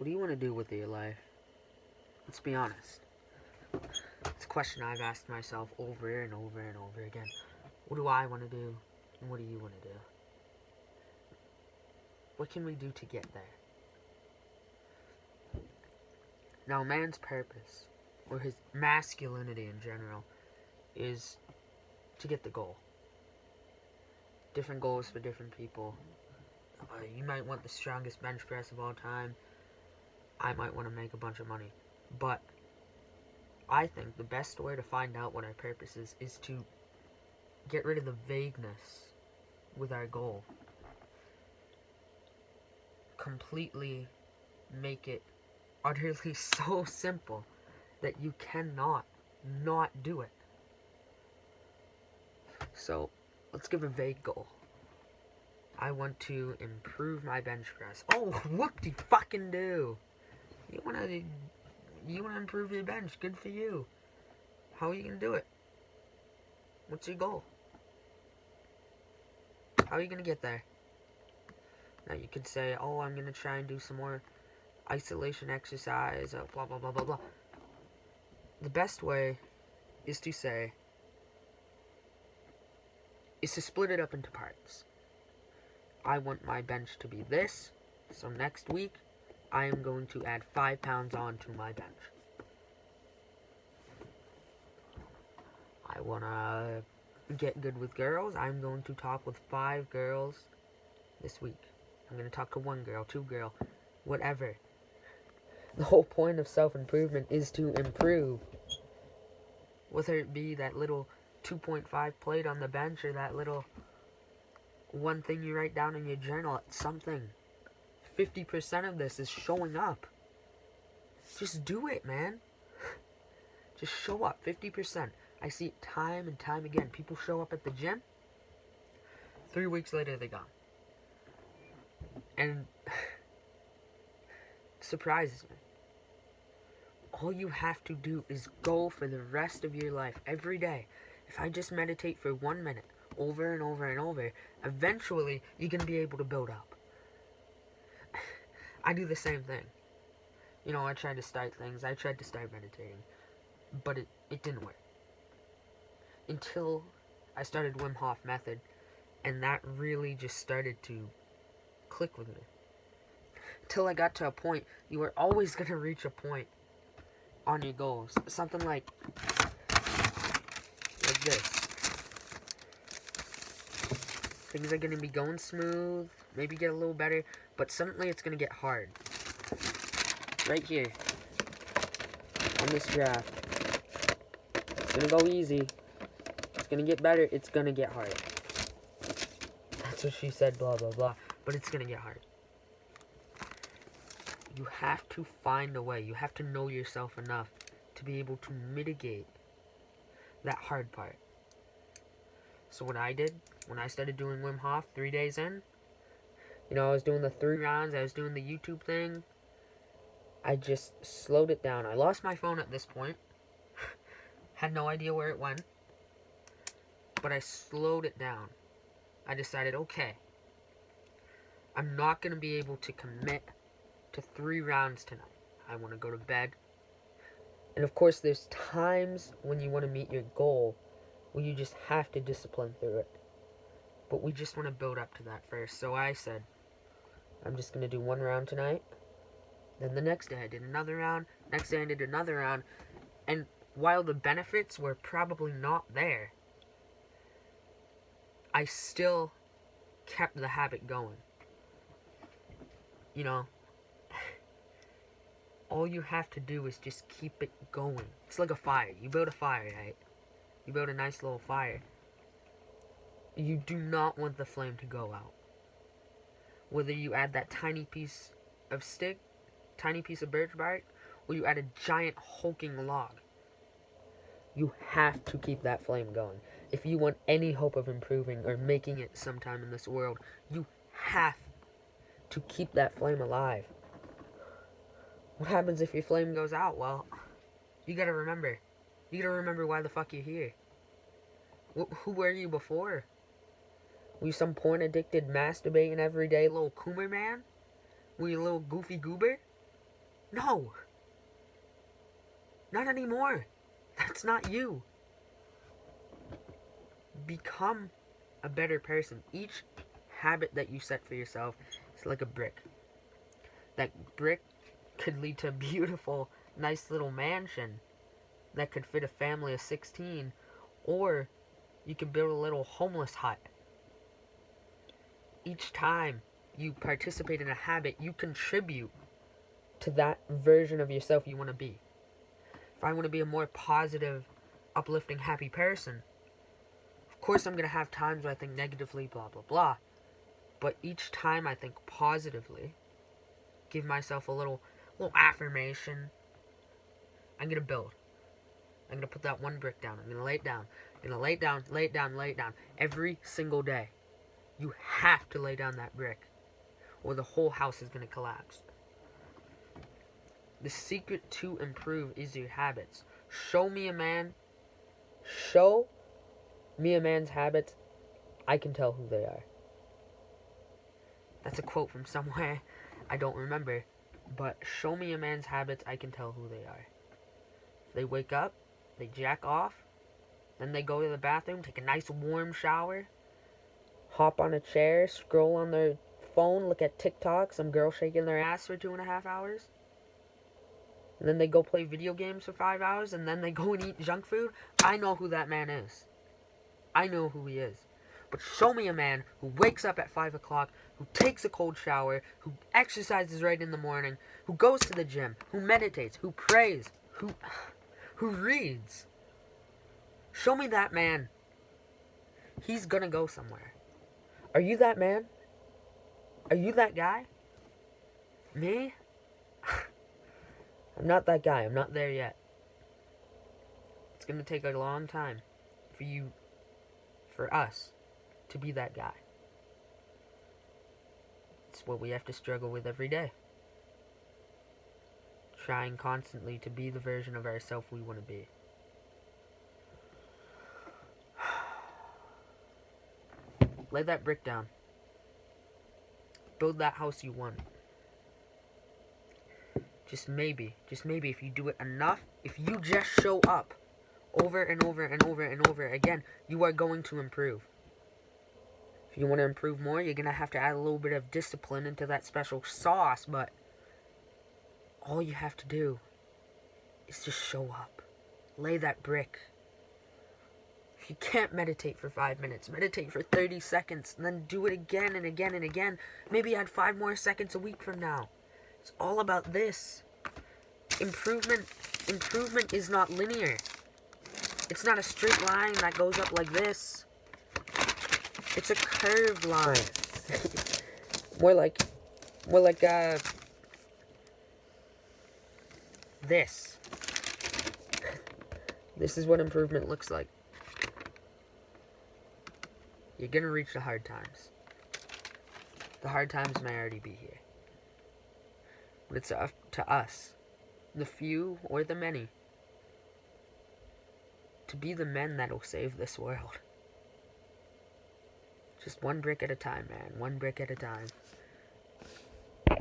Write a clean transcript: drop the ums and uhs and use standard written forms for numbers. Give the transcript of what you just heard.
do you want to do with your life? Let's be honest. It's a question I've asked myself over and over and over again. What do I want to do? And what do you want to do? What can we do to get there? Now, man's purpose, or his masculinity in general, is to get the goal. Different goals for different people. You might want the strongest bench press of all time. I might want to make a bunch of money. But I think the best way to find out what our purpose is to get rid of the vagueness with our goal. Completely make it utterly so simple that you cannot not do it. So, let's give a vague goal. I want to improve my bench press. Oh, whoop-de-fucking-do! You wanna improve your bench. Good for you. How are you gonna do it? What's your goal? How are you gonna get there? Now, you could say, oh, I'm gonna try and do some more isolation exercise, blah, blah, blah, blah, blah. The best way is to say, is to split it up into parts. I want my bench to be this, so next week, I am going to add 5 pounds onto my bench. I want to get good with girls. I'm going to talk with 5 girls this week. I'm going to talk to 1 girl, 2 girl, whatever. The whole point of self-improvement is to improve. Whether it be that little 2.5 plate on the bench or that little one thing you write down in your journal, it's something. 50% of this is showing up. Just do it, man. Just show up. 50%. I see it time and time again. People show up at the gym. 3 weeks later, they're gone. And it surprises me. All you have to do is go for the rest of your life, every day. If I just meditate for 1 minute, over and over and over, eventually you're going to be able to build up. I do the same thing. You know, I tried to start things. I tried to start meditating. But it didn't work. Until I started Wim Hof method. And that really just started to click with me. Until I got to a point. You are always going to reach a point on your goals. Something like this. Things are going to be going smooth. Maybe get a little better. But suddenly it's going to get hard. Right here. On this graph. It's going to go easy. It's going to get better. It's going to get hard. That's what she said, blah, blah, blah. But it's going to get hard. You have to find a way. You have to know yourself enough to be able to mitigate that hard part. So what I did, when I started doing Wim Hof 3 days in, you know, I was doing the 3 rounds, I was doing the YouTube thing, I just slowed it down. I lost my phone at this point. Had no idea where it went. But I slowed it down. I decided, okay, I'm not going to be able to commit to 3 rounds tonight. I want to go to bed. And of course, there's times when you want to meet your goal where you just have to discipline through it. But we just want to build up to that first. So I said, I'm just going to do 1 round tonight. Then the next day I did another round. Next day I did another round. And while the benefits were probably not there, I still kept the habit going. You know, all you have to do is just keep it going. It's like a fire. You build a fire, right? You build a nice little fire. You do not want the flame to go out. Whether you add that tiny piece of stick, tiny piece of birch bark, or you add a giant hulking log. You have to keep that flame going. If you want any hope of improving or making it sometime in this world, you have to keep that flame alive. What happens if your flame goes out? Well, you gotta remember. You gotta remember why the fuck you're here. Who were you before? Were you some porn-addicted, masturbating every day little coomer man? Were you a little goofy goober? No, not anymore. That's not you. Become a better person. Each habit that you set for yourself is like a brick. That brick could lead to a beautiful, nice little mansion that could fit a family of 16, or you could build a little homeless hut. Each time you participate in a habit, you contribute to that version of yourself you want to be. If I want to be a more positive, uplifting, happy person, of course I'm going to have times where I think negatively, blah, blah, blah. But each time I think positively, give myself a little affirmation, I'm going to build. I'm going to put that one brick down. I'm going to lay it down. I'm going to lay it down, lay it down, lay it down. Every single day. You have to lay down that brick, or the whole house is going to collapse. The secret to improve is your habits. Show me a man's habits, I can tell who they are. That's a quote from somewhere, I don't remember. But show me a man's habits, I can tell who they are. If they wake up, they jack off, then they go to the bathroom, take a nice warm shower, hop on a chair, scroll on their phone, look at TikTok, some girl shaking their ass for 2.5 hours, and then they go play video games for 5 hours, and then they go and eat junk food, I know who that man is. I know who he is. But show me a man who wakes up at 5 o'clock, who takes a cold shower, who exercises right in the morning, who goes to the gym, who meditates, who prays, who reads. Show me that man. He's gonna go somewhere. Are you that man? Are you that guy? Me? I'm not that guy. I'm not there yet. It's gonna take a long time for us, to be that guy. It's what we have to struggle with every day. Trying constantly to be the version of ourselves we want to be. Lay that brick down. Build that house you want. Just maybe, if you do it enough, if you just show up over and over and over and over again, you are going to improve. If you want to improve more, you're going to have to add a little bit of discipline into that special sauce, but all you have to do is just show up. Lay that brick. If you can't meditate for 5 minutes, meditate for 30 seconds, and then do it again and again and again. Maybe add 5 more seconds a week from now. It's all about this. Improvement is not linear. It's not a straight line that goes up like this. It's a curved line. more like this. This is what improvement looks like. You're gonna reach the hard times. The hard times may already be here. But it's up to us, the few or the many, to be the men that'll save this world. Just one brick at a time, man. One brick at a time.